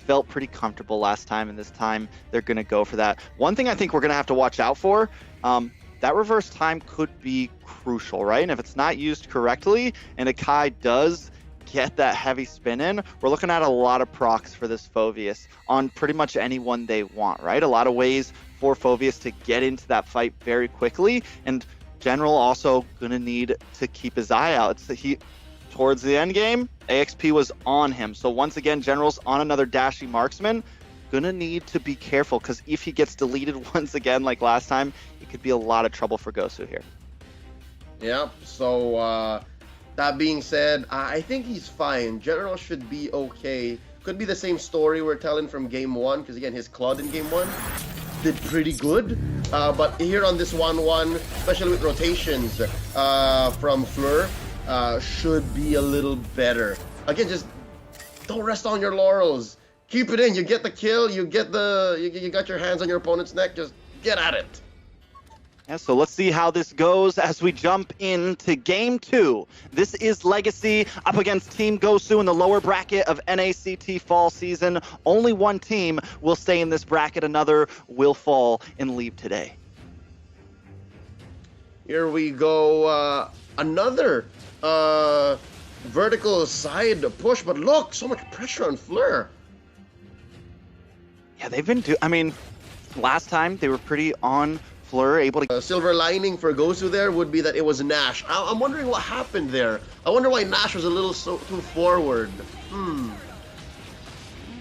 felt pretty comfortable last time, and this time they're going to go for that. One thing I think we're going to have to watch out for, that reverse time could be crucial, right? And if it's not used correctly, and Akai does get that heavy spin in, we're looking at a lot of procs for this Phoveus on pretty much anyone they want, right? A lot of ways for Phoveus to get into that fight very quickly, and General also gonna need to keep his eye out. Towards the end game, AXP was on him. So once again, General's on another dashy marksman. Gonna need to be careful, because if he gets deleted once again like last time, it could be a lot of trouble for Gosu here. Yep, so that being said, I think he's fine. General should be okay. Could be the same story we're telling from game 1, because again, his Claude in game 1 did pretty good. But here on this 1-1, especially with rotations from Fleur, should be a little better. Again, just don't rest on your laurels. Keep it in. You get the kill. You got your hands on your opponent's neck. Just get at it. Yeah, so let's see how this goes as we jump into game 2. This is LEGACi up against Team Gosu in the lower bracket of NACT fall season. Only one team will stay in this bracket. Another will fall and leave today. Here we go. Another vertical side push, but look, so much pressure on Fleur. Yeah, they've been I mean, last time they were pretty on Fleur, able to... silver lining for Gosu there would be that it was Nash. I'm wondering what happened there. I wonder why Nash was a little too forward.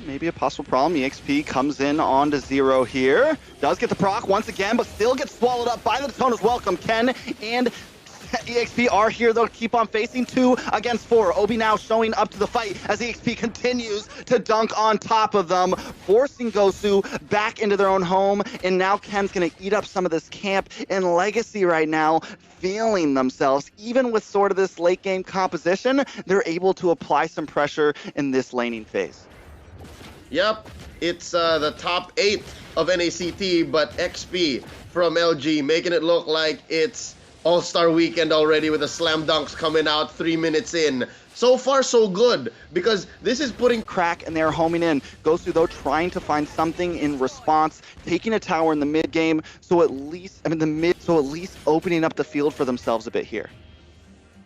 Maybe a possible problem. EXP comes in on to 0 here. Does get the proc once again, but still gets swallowed up by the Detona's welcome. Ken and EXP are here, though, to keep on facing 2 against 4. Obi now showing up to the fight as EXP continues to dunk on top of them, forcing Gosu back into their own home. And now Ken's going to eat up some of this camp. And LEGACi right now feeling themselves, even with sort of this late game composition, they're able to apply some pressure in this laning phase. Yep, it's the top 8 of NACT, but XP from LG making it look like it's All-Star Weekend already, with the slam dunks coming out 3 minutes in. So far, so good, because this is putting crack and they're homing in. Gosu, though, trying to find something in response, taking a tower in the mid game, so at least opening up the field for themselves a bit here.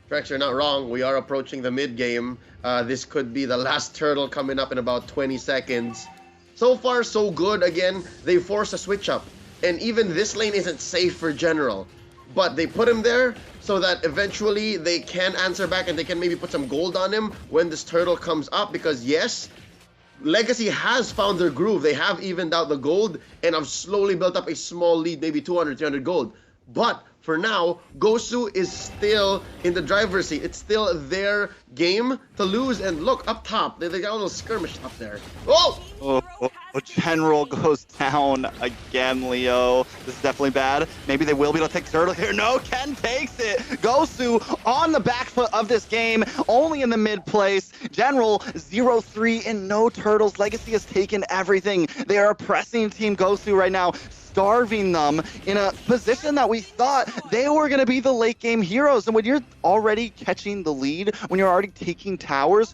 Trex, you're not wrong. We are approaching the mid game. This could be the last turtle coming up in about 20 seconds. So far, so good. Again, they force a switch up, and even this lane isn't safe for General. But they put him there so that eventually they can answer back and they can maybe put some gold on him when this turtle comes up. Because yes, LEGACi has found their groove. They have evened out the gold and have slowly built up a small lead, maybe 200, 300 gold. But for now, Gosu is still in the driver's seat. It's still their game to lose. And look, up top, they got a little skirmish up there. Oh! General goes down again, Leo. This is definitely bad. Maybe they will be able to take turtle here. No, Ken takes it. Gosu on the back foot of this game, only in the mid place. General 0-3 and no turtles. LEGACi has taken everything. They are pressing Team Gosu right now, starving them in a position that we thought they were going to be the late game heroes. And when you're already catching the lead, when you're already taking towers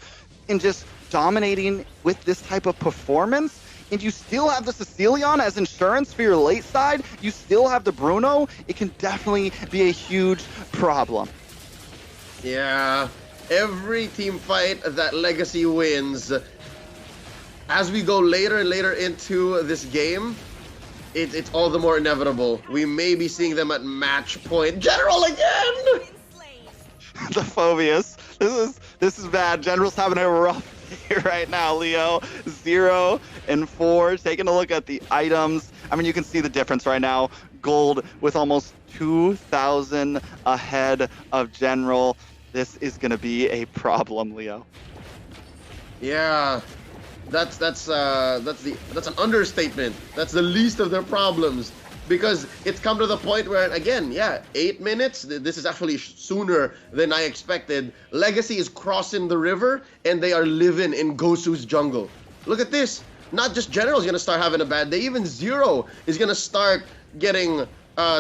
and just dominating with this type of performance, and you still have the Cecilion as insurance for your late side, you still have the Bruno, it can definitely be a huge problem. Yeah, every team fight that LEGACi wins, as we go later and later into this game, it's all the more inevitable. We may be seeing them at match point. General again! The Phoveus. This is bad. General's having a rough day right now, Leo. 0 and 4. Taking a look at the items. I mean, you can see the difference right now. Gold with almost 2,000 ahead of General. This is going to be a problem, Leo. Yeah. That's an understatement. That's the least of their problems, because it's come to the point where, again, yeah, 8 minutes. This is actually sooner than I expected. LEGACi is crossing the river and they are living in Gosu's jungle. Look at this. Not just General's gonna start having a bad day. Even Zero is gonna start getting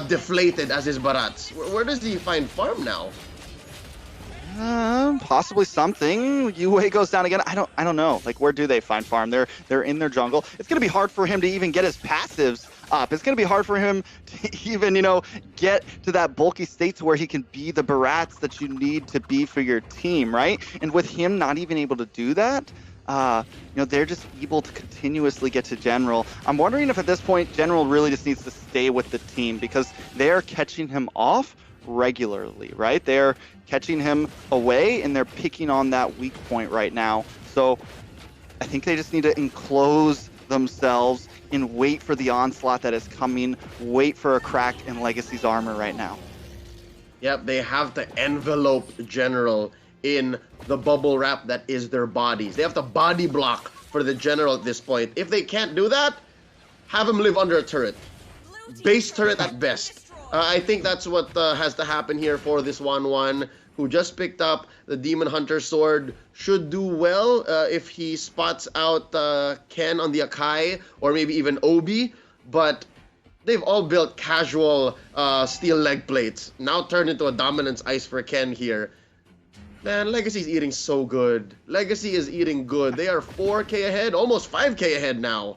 deflated as his barats. Where does he find farm now? Possibly something. Yue goes down again. I don't know. Like, where do they find farm? They're in their jungle. It's gonna be hard for him to even get his passives up. It's gonna be hard for him to even, get to that bulky state to where he can be the Barats that you need to be for your team, right? And with him not even able to do that, they're just able to continuously get to General. I'm wondering if at this point General really just needs to stay with the team because they're catching him off regularly, right? They're catching him away and they're picking on that weak point right now. So I think they just need to enclose themselves and wait for the onslaught that is coming, wait for a crack in LEGACi's armor right now. Yep, they have to envelope General in the bubble wrap that is their bodies. They have to body block for the General at this point. If they can't do that, have him live under a turret. Base turret at best. I think that's what has to happen here for this 1-1, who just picked up the Demon Hunter sword. Should do well if he spots out Ken on the Akai, or maybe even Obi, but they've all built casual steel leg plates. Now turned into a dominance ice for Ken here. Man, LEGACi's eating so good. LEGACi is eating good. They are 4K ahead, almost 5K ahead now.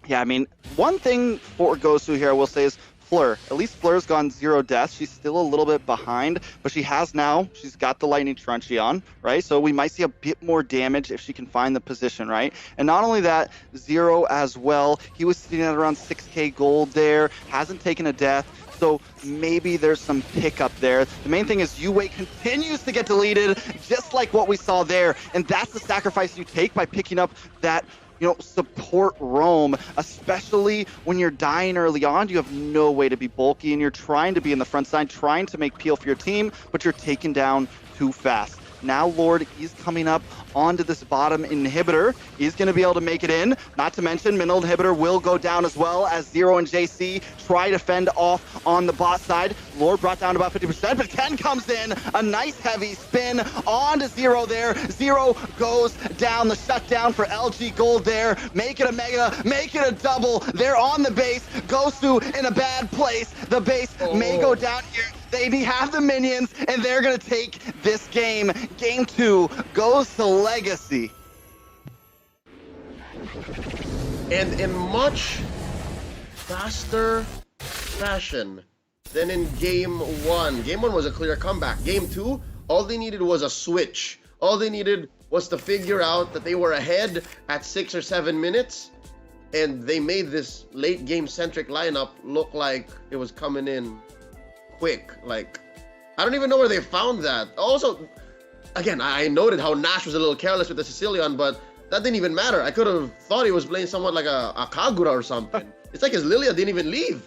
Yeah, I mean, one thing for Gosu here I will say is Fleur. At least Fleur's gone 0 deaths. She's still a little bit behind, but she's got the Lightning Truncheon on, right? So we might see a bit more damage if she can find the position, right? And not only that, 0 as well. He was sitting at around 6K gold there, hasn't taken a death. So maybe there's some pickup there. The main thing is Yue continues to get deleted, just like what we saw there. And that's the sacrifice you take by picking up that, support roam, especially when you're dying early on. You have no way to be bulky and you're trying to be in the front side, trying to make peel for your team, but you're taken down too fast. Now Lord is coming up onto this bottom inhibitor. He's going to be able to make it in. Not to mention, middle inhibitor will go down as well as Zero and JC try to fend off on the bot side. Lord brought down about 50%, but Ken comes in. A nice heavy spin onto Zero there. Zero goes down. The shutdown for LG Gold there. Make it a mega, make it a double. They're on the base. Gosu in a bad place. The base may go down here. They have the minions, and they're going to take this game. Game 2 goes to LEGACi. And in much faster fashion than in Game 1. Game 1 was a clear comeback. Game 2, all they needed was a switch. All they needed was to figure out that they were ahead at 6 or 7 minutes, and they made this late game-centric lineup look like it was coming in quick. Like, I don't even know where they found that. Also, again, I noted how Nash was a little careless with the Sicilian, but that didn't even matter. I could have thought he was playing somewhat like a Kagura or something. It's like his Lilia didn't even leave.